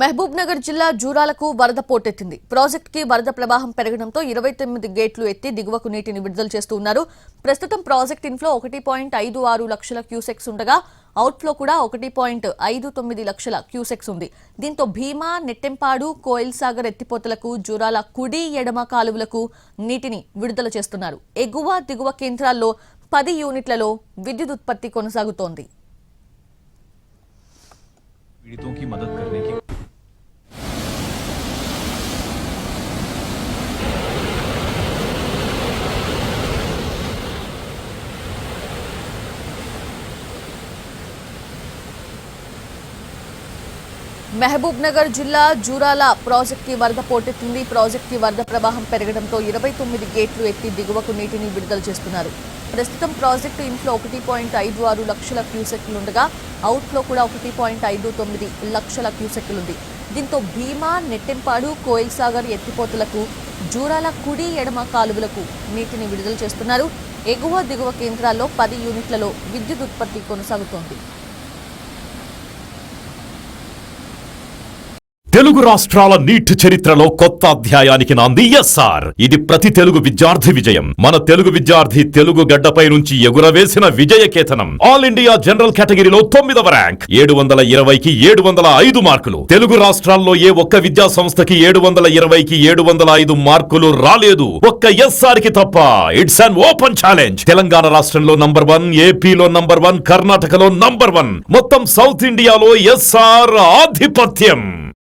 మహబూబ్ నగర్ జిల్లా జూరాలకు వరద పోటెత్తింది. ప్రాజెక్ట్ కి వరద ప్రవాహం పెరగడంతో 29 గేట్లు ఎత్తి దిగువకు నీటిని విడుదల చేస్తున్నారు. ప్రస్తుతం ప్రాజెక్ట్ ఇన్ఫ్లో 1.56 లక్షల క్యూసెక్స్ ఉండగా అవుట్ఫ్లో కూడా 1.59 లక్షల క్యూసెక్స్ ఉంది. దీంతో భీమా, నెట్టెంపాడు, కోయిల్ సాగర్ ఎత్తిపోతలకు, జూరాల కుడి ఎడమ కాలువలకు నీటిని విడుదల చేస్తున్నారు. ఎగువ దిగువ కేంద్రాల్లో 10 యూనిట్లలో విద్యుత్ ఉత్పత్తి కొనసాగుతోంది. पीड़ितों की मदद करने की మహబూబ్ నగర్ జిల్లా జూరాల ప్రాజెక్ట్ కి వరద పోటెత్తింది. ప్రాజెక్ట్ కి వరద ప్రవాహం పెరగడంతో 29 గేట్లు ఎత్తి దిగువకు నీటిని విడుదల చేస్తున్నారు. ప్రస్తుతం ప్రాజెక్టు ఇన్ఫ్లో 1.56 లక్షల క్యూసెక్లుండగా అవుట్ఫ్లో కూడా 1.59 లక్షల క్యూసెక్లుంది. దీంతో భీమా, నెట్టెంపాడు, కోయిల్ సాగర్ ఎత్తిపోతలకు, జూరాల కుడి ఎడమ కాలువలకు నీటిని విడుదల చేస్తున్నారు. ఎగువ దిగువ కేంద్రాల్లో 10 యూనిట్లలో విద్యుత్ ఉత్పత్తి కొనసాగుతోంది. తెలుగు రాష్ట్రాల నీట్ చరిత్రలో కొత్త అధ్యాయానికి నాంది ఎస్ఆర్. ఇది ప్రతి తెలుగు విద్యార్థి విజయం. మన తెలుగు విద్యార్థి తెలుగు గడ్డపై నుంచి ఎగురవేసిన విజయకేతనం. ఆల్ ఇండియా జనరల్ కేటగిరీలో 9వ ర్యాంక్, 720కి 705 మార్కులు. తెలుగు రాష్ట్రాల్లో ఏ ఒక్క విద్యా సంస్థకి 720కి 705 మార్కులు రాలేదు, ఒక్క ఎస్ఆర్ కి తప్ప. It's an open challenge. Telangana రాష్ట్రంలో నంబర్ 1, ఏపీలో నంబర్ 1, కర్ణాటకలో నంబర్ 1, మొత్తం సౌత్ ఇండియాలో ఎస్ఆర్ ఆధిపత్యం.